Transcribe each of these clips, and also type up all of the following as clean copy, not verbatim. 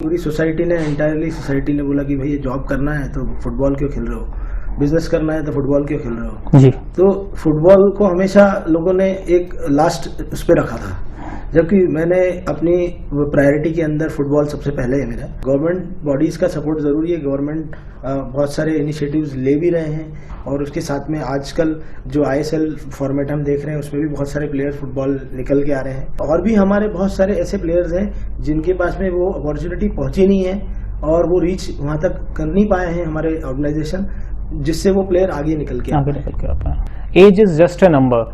पूरी सोसाइटी ने, entirely society ने बोला कि भाई ये जॉब करना है तो फुटबॉल क्यों खेल रहे हो, बिजनेस करना है तो फुटबॉल क्यों खेल रहे हो जी। तो फुटबॉल को हमेशा लोगों ने एक लास्ट उस पर रखा था, जबकि मैंने अपनी प्रायोरिटी के अंदर फुटबॉल सबसे पहले है मेरा। गवर्नमेंट बॉडीज का सपोर्ट जरूरी है, गवर्नमेंट बहुत सारे इनिशिएटिव्स ले भी रहे हैं और उसके साथ में आजकल जो ISL फॉर्मेट हम देख रहे हैं उसमें भी बहुत सारे प्लेयर फुटबॉल निकल के आ रहे हैं और भी हमारे बहुत सारे ऐसे प्लेयर्स हैं जिनके पास में वो अपॉर्चुनिटी पहुंची नहीं है और वो रीच वहां तक कर नहीं पाए हैं हमारे ऑर्गेनाइजेशन, जिससे वो प्लेयर आगे निकल के आ पाए। Age is just a number,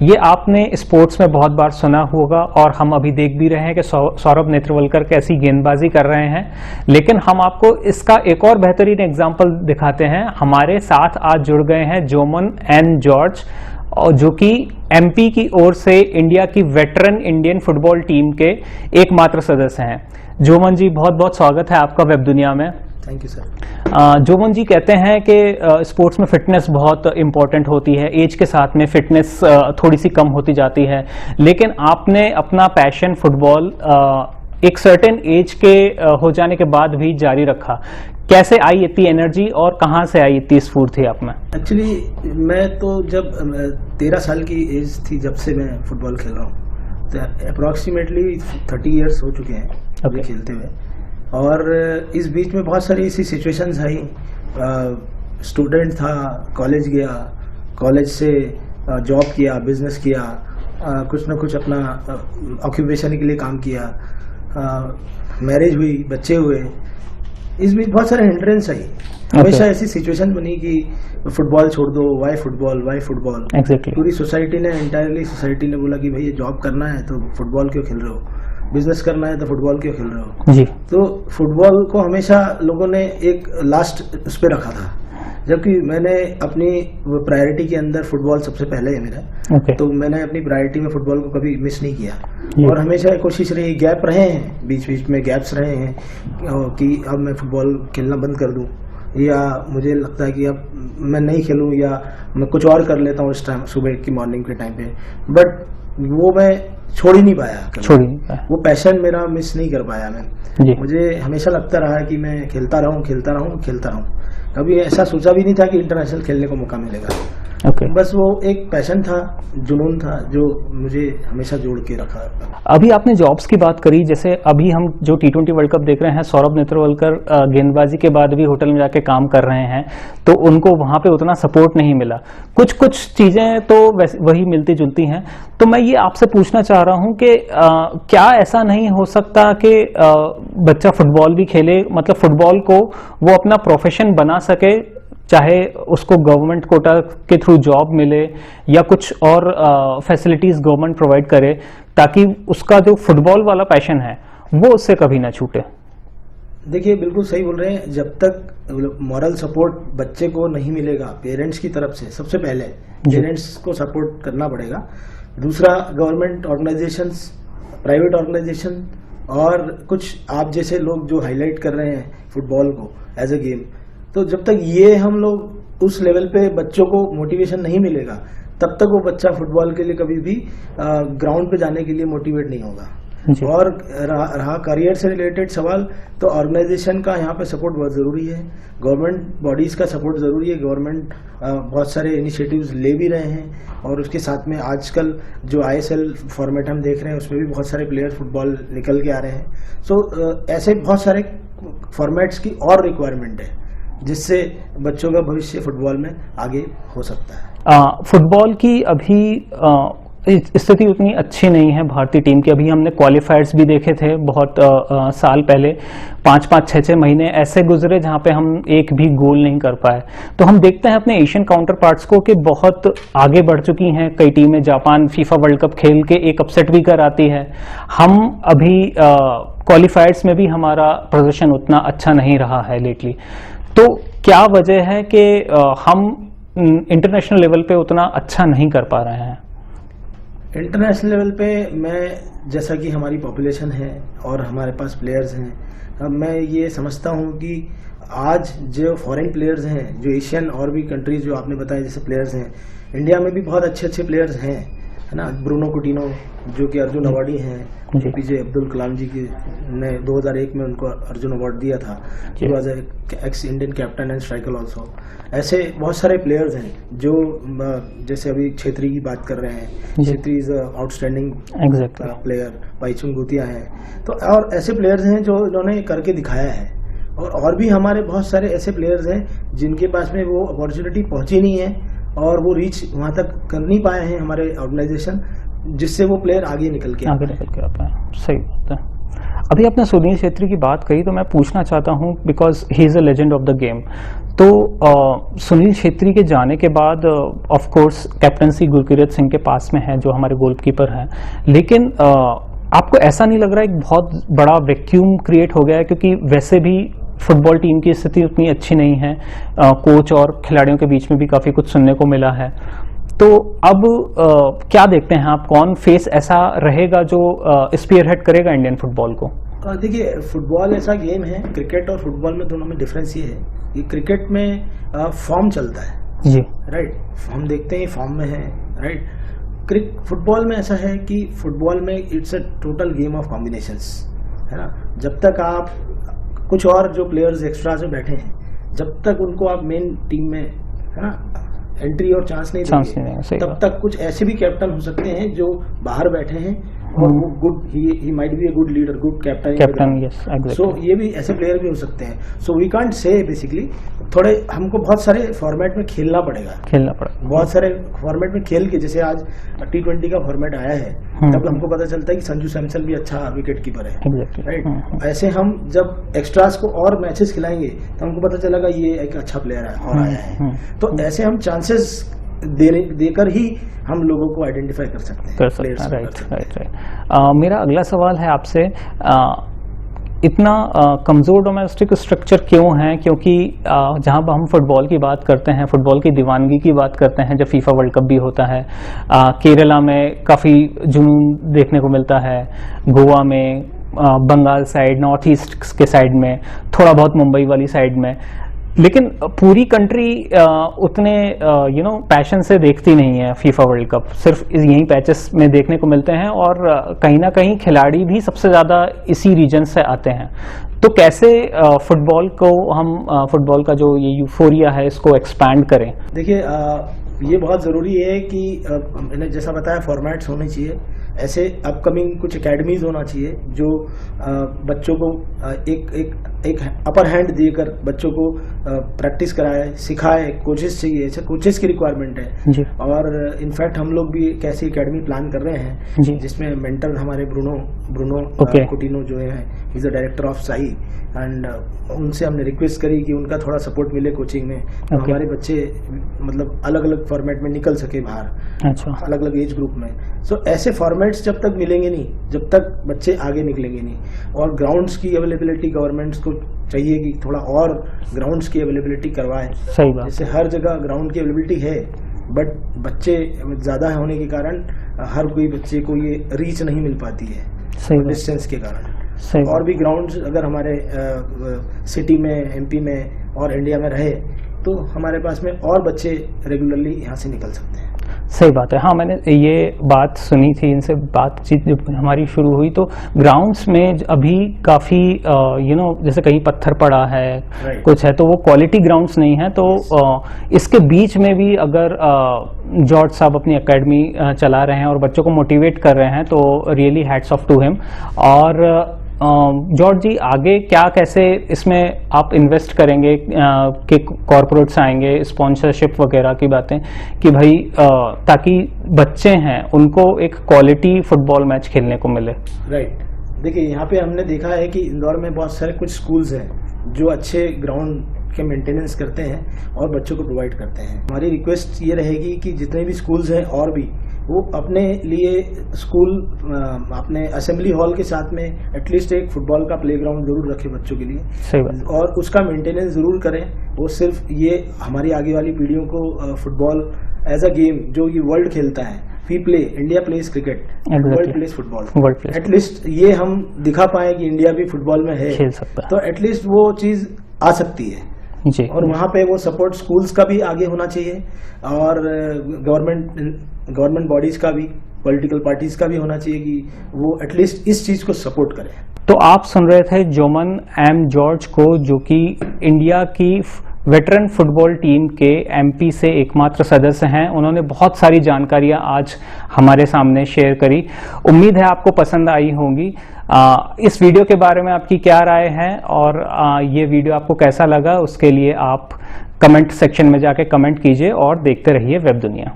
ये आपने स्पोर्ट्स में बहुत बार सुना होगा और हम अभी देख भी रहे हैं कि सौरभ नेत्रवलकर कैसी गेंदबाजी कर रहे हैं, लेकिन हम आपको इसका एक और बेहतरीन एग्जांपल दिखाते हैं। हमारे साथ आज जुड़ गए हैं जोमन एन जॉर्ज, जो कि MP की ओर से इंडिया की वेटरन इंडियन फुटबॉल टीम के एकमात्र सदस्य हैं। जोमन जी, बहुत बहुत स्वागत है आपका वेब दुनिया में। Thank you sir. Joman ji कहते हैं कि स्पोर्ट्स में फिटनेस बहुत इंपॉर्टेंट होती है, एज के साथ में फिटनेस थोड़ी सी कम होती जाती है, लेकिन आपने अपना पैशन फुटबॉल एक सर्टेन एज के हो जाने के बाद भी जारी रखा। कैसे आई इतनी एनर्जी और कहाँ से आई इतनी स्फूर्ति आप में? एक्चुअली मैं तो जब 13 साल की एज थी जब से मैं फुटबॉल खेल रहा हूँ, तो अप्रॉक्सीमेटली 30 इयर्स हो चुके हैं अभी खेलते हुए। और इस बीच में बहुत सारी ऐसी सिचुएशंस आई, स्टूडेंट था, कॉलेज गया, कॉलेज से जॉब किया, बिजनेस किया, कुछ ना कुछ अपना ऑक्यूपेशन के लिए काम किया, मैरिज हुई, बच्चे हुए, इस बीच बहुत सारे हिंड्रेंस आई। हमेशा ऐसी सिचुएशन बनी कि फुटबॉल छोड़ दो, वाई फुटबॉल, वाई फुटबॉल। पूरी सोसाइटी ने, एंटायरली सोसाइटी ने बोला कि भाई ये जॉब करना है तो फुटबॉल क्यों खेल रहे हो, बिजनेस करना है तो फुटबॉल क्यों खेल रहे हो जी। तो फुटबॉल को हमेशा लोगों ने एक लास्ट उस पर रखा था, जबकि मैंने अपनी प्रायोरिटी के अंदर फुटबॉल सबसे पहले है मेरा। तो मैंने अपनी प्रायोरिटी में फुटबॉल को कभी मिस नहीं किया और हमेशा कोशिश रही, गैप रहे हैं, बीच बीच में गैप्स रहे हैं कि अब मैं फुटबॉल खेलना बंद कर दूं या मुझे लगता है कि अब मैं नहीं खेलूं या मैं कुछ और कर लेता हूं इस टाइम, सुबह की मॉर्निंग के टाइम पे, बट वो मैं छोड़ ही नहीं पाया। वो पैशन मेरा मिस नहीं कर पाया मैं। मुझे हमेशा लगता रहा कि मैं खेलता रहूं। कभी ऐसा सोचा भी नहीं था कि इंटरनेशनल खेलने को मौका मिलेगा। बस वो एक पैशन था, जुनून था जो मुझे हमेशा जोड़ के रखा। अभी आपने जॉब्स की बात करी, जैसे अभी हम जो T20 वर्ल्ड कप देख रहे हैं, सौरभ नेत्रवलकर गेंदबाजी के बाद भी होटल में जाके काम कर रहे हैं, तो उनको वहां पे उतना सपोर्ट नहीं मिला। कुछ चीजें तो वही मिलती जुलती हैं। तो मैं ये आपसे पूछना चाह रहा हूं कि क्या ऐसा नहीं हो सकता कि बच्चा फुटबॉल भी खेले, मतलब फुटबॉल को वो अपना प्रोफेशन बना सके, चाहे उसको गवर्नमेंट कोटा के थ्रू जॉब मिले या कुछ और फैसिलिटीज गवर्नमेंट प्रोवाइड करे, ताकि उसका जो फुटबॉल वाला पैशन है वो उससे कभी ना छूटे? देखिए, बिल्कुल सही बोल रहे हैं। जब तक मॉरल सपोर्ट बच्चे को नहीं मिलेगा पेरेंट्स की तरफ से, सबसे पहले पेरेंट्स को सपोर्ट करना पड़ेगा। दूसरा, गवर्नमेंट ऑर्गेनाइजेशंस, प्राइवेट ऑर्गेनाइजेशन और कुछ आप जैसे लोग जो हाईलाइट कर रहे हैं फुटबॉल को एज ए गेम, तो जब तक ये हम लोग उस लेवल पे बच्चों को मोटिवेशन नहीं मिलेगा, तब तक वो बच्चा फुटबॉल के लिए कभी भी ग्राउंड पे जाने के लिए मोटिवेट नहीं होगा। और रहा करियर से रिलेटेड सवाल, तो ऑर्गेनाइजेशन का यहाँ पे सपोर्ट बहुत ज़रूरी है, गवर्नमेंट बॉडीज का सपोर्ट ज़रूरी है। गवर्नमेंट बहुत सारे इनिशिएटिव्स ले भी रहे हैं और उसके साथ में आजकल जो ISL फॉर्मेट हम देख रहे हैं उसमें भी बहुत सारे प्लेयर फुटबॉल निकल के आ रहे हैं। सो ऐसे बहुत सारे फॉर्मेट्स की और रिक्वायरमेंट है जिससे बच्चों का भविष्य फुटबॉल में आगे हो सकता है। फुटबॉल की अभी स्थिति उतनी अच्छी नहीं है भारतीय टीम की। अभी हमने क्वालिफायर्स भी देखे थे बहुत साल पहले, 5-5, 6-6 महीने ऐसे गुजरे जहां पे हम एक भी गोल नहीं कर पाए। तो हम देखते हैं अपने एशियन काउंटर पार्ट्स को कि बहुत आगे बढ़ चुकी हैं कई टीमें। जापान फीफा वर्ल्ड कप खेल के एक अपसेट भी कर आती है। हम अभी क्वालिफायर्स में भी हमारा प्रदर्शन उतना अच्छा नहीं रहा है लेटली। तो क्या वजह है कि हम इंटरनेशनल लेवल पे उतना अच्छा नहीं कर पा रहे हैं? इंटरनेशनल लेवल पे मैं, जैसा कि हमारी पॉपुलेशन है और हमारे पास प्लेयर्स हैं, अब मैं ये समझता हूँ कि आज जो फॉरेन प्लेयर्स हैं, जो एशियन और भी कंट्रीज जो आपने बताया जैसे प्लेयर्स हैं, इंडिया में भी बहुत अच्छे प्लेयर्स हैं। है ना, ब्रूनो कुटिनो जो कि अर्जुन अवार्डी हैं, जी। APJ अब्दुल कलाम जी की ने 2001 में उनको अर्जुन अवार्ड दिया था। He was x Indian captain and striker also. ऐसे बहुत सारे प्लेयर्स हैं जो जैसे अभी छेत्री की बात कर रहे हैं, Chhetri is outstanding player, Bhaichung Bhutia हैं, तो और ऐसे प्लेयर्स हैं जो इन्होंने करके दिखाया है। और भी हमारे बहुत सारे ऐसे प्लेयर्स हैं जिनके पास में वो अपॉर्चुनिटी पहुंची नहीं है और वो रीच वहां तक कर नहीं पाए हैं हमारे ऑर्गेनाइजेशन, जिससे वो प्लेयर आगे निकल के आता है। सही बात है। अभी आपने सुनील छेत्री की बात कही तो मैं पूछना चाहता हूं, because he is a legend of the game. तो सुनील छेत्री के जाने के बाद of course captaincy Gurkirat Singh के पास में है जो हमारे गोलकीपर हैं, लेकिन आपको ऐसा नहीं लग रहा है एक बहुत बड़ा वैक्यूम क्रिएट हो गया है? क्योंकि वैसे भी फुटबॉल टीम की स्थिति उतनी अच्छी नहीं है, कोच और खिलाड़ियों के बीच में भी काफ़ी कुछ सुनने को मिला है। तो अब क्या देखते हैं आप, कौन फेस ऐसा रहेगा जो स्पीयरहेड करेगा इंडियन फुटबॉल को? देखिए, फुटबॉल ऐसा गेम है, क्रिकेट और फुटबॉल में दोनों में डिफरेंस ये है कि क्रिकेट में फॉर्म चलता है जी, राइट, हम देखते हैं फॉर्म में है राइट। फुटबॉल में ऐसा है कि फुटबॉल में it's a total game of combinations, है ना। जब तक आप कुछ और जो प्लेयर्स एक्स्ट्रा से बैठे हैं, जब तक उनको आप मेन टीम में, है ना, एंट्री और चांस नहीं देंगे, तब तक कुछ ऐसे भी कैप्टन हो सकते हैं जो बाहर बैठे हैं और वो good, he might be a good leader, good captain, yes exactly. So ये भी ऐसे प्लेयर भी हो सकते हैं। So we can't say basically, थोड़े हमको बहुत सारे फॉर्मेट में खेलना पड़ेगा, बहुत सारे फॉर्मेट में खेल के, जैसे आज T20 का फॉर्मेट आया है, तब हमको पता चलता है कि संजू सैमसन भी अच्छा विकेट कीपर है राइट। ऐसे हम जब एक्स्ट्रास को और मैचेस खिलाएंगे तो हमको पता चलेगा ये एक अच्छा प्लेयर है और आया है। तो ऐसे हम चांसेस देकर ही हम लोगों को आइडेंटिफाई कर सकते हैं। राइट। मेरा अगला सवाल है आपसे, इतना कमज़ोर डोमेस्टिक स्ट्रक्चर क्यों है? क्योंकि जहां पर हम फुटबॉल की बात करते हैं, फुटबॉल की दीवानगी की बात करते हैं, जब फीफा वर्ल्ड कप भी होता है, केरला में काफ़ी जुनून देखने को मिलता है, गोवा में, बंगाल साइड, नॉर्थ ईस्ट के साइड में, थोड़ा बहुत मुंबई वाली साइड में, लेकिन पूरी कंट्री उतने पैशन से देखती नहीं है फीफा वर्ल्ड कप। सिर्फ यहीं पैचेस में देखने को मिलते हैं और कहीं ना कहीं खिलाड़ी भी सबसे ज़्यादा इसी रीजन से आते हैं। तो कैसे फुटबॉल को हम फुटबॉल का जो ये यूफोरिया है इसको एक्सपैंड करें? देखिए, ये बहुत ज़रूरी है कि मैंने जैसा बताया फॉर्मेट्स होने चाहिए, ऐसे अपकमिंग कुछ एकेडमीज होना चाहिए जो बच्चों को एक अपर हैंड देकर बच्चों को प्रैक्टिस कराए, सिखाए। कोचेस चाहिए, ऐसे कोचेस की रिक्वायरमेंट है जी। और इनफैक्ट हम लोग भी एक ऐसी एकेडमी प्लान कर रहे हैं जिसमें मेंटर हमारे ब्रूनो कुटिनो जो है, is the director of Sai, and उनसे हमने रिक्वेस्ट करी कि उनका थोड़ा सपोर्ट मिले कोचिंग में, तो हमारे बच्चे मतलब अलग अलग फॉर्मेट में निकल सके बाहर, अच्छा, अलग अलग एज ग्रुप में। सो ऐसे फॉर्मेट्स जब तक मिलेंगे नहीं, जब तक बच्चे आगे निकलेंगे नहीं। और ग्राउंड्स की अवेलेबिलिटी गवर्नमेंट्स को चाहिए कि थोड़ा और ग्राउंड्स की अवेलेबिलिटी करवाएं। सही बात। जैसे हर जगह ग्राउंड की अवेलेबिलिटी है, बट बच्चे ज़्यादा होने के कारण हर कोई बच्चे को ये रीच नहीं मिल पाती है डिस्टेंस के कारण। और भी ग्राउंड्स अगर हमारे सिटी में, MP में और इंडिया में रहे तो हमारे पास में और बच्चे रेगुलरली यहाँ से निकल सकते हैं। सही बात है। हाँ, मैंने ये बात सुनी थी, इनसे बातचीत जब हमारी शुरू हुई तो ग्राउंड्स में अभी काफ़ी जैसे कहीं पत्थर पड़ा है, कुछ है, तो वो क्वालिटी ग्राउंड्स नहीं है। तो इसके बीच में भी अगर जॉर्ज साहब अपनी एकेडमी चला रहे हैं और बच्चों को मोटिवेट कर रहे हैं तो really hats off to him. और जॉर्ज जी, आगे क्या कैसे इसमें आप इन्वेस्ट करेंगे कि कॉर्पोरेट्स आएंगे, स्पॉन्सरशिप वगैरह की बातें, कि भाई ताकि बच्चे हैं उनको एक क्वालिटी फुटबॉल मैच खेलने को मिले? राइट। देखिए, यहाँ पे हमने देखा है कि इंदौर में बहुत सारे कुछ स्कूल्स हैं जो अच्छे ग्राउंड के मेंटेनेंस करते हैं और बच्चों को प्रोवाइड करते हैं। हमारी रिक्वेस्ट ये रहेगी कि जितने भी स्कूल्स हैं और भी वो अपने लिए स्कूल अपने असेंबली हॉल के साथ में एटलीस्ट एक फुटबॉल का प्लेग्राउंड जरूर रखें बच्चों के लिए। सही बात। और उसका मेंटेनेंस जरूर करें। वो सिर्फ ये हमारी आगे वाली पीढ़ियों को फुटबॉल एज अ गेम जो ये वर्ल्ड खेलता है, we play, India plays cricket, world plays football, at least ये हम दिखा पाए कि इंडिया भी फुटबॉल में है, खेल सकता है, तो एटलीस्ट वो चीज आ सकती है जी। और वहाँ पे वो सपोर्ट स्कूल्स का भी आगे होना चाहिए और गवर्नमेंट बॉडीज का भी, पॉलिटिकल पार्टीज का भी होना चाहिए कि वो एटलीस्ट इस चीज को सपोर्ट करें। तो आप सुन रहे थे जोमन एम जॉर्ज को, जो कि इंडिया की वेटरन फुटबॉल टीम के एमपी से एकमात्र सदस्य हैं। उन्होंने बहुत सारी जानकारियां आज हमारे सामने शेयर करी। उम्मीद है आपको पसंद आई होंगी। इस वीडियो के बारे में आपकी क्या राय है और ये वीडियो आपको कैसा लगा, उसके लिए आप कमेंट सेक्शन में जाके कमेंट कीजिए और देखते रहिए वेब दुनिया।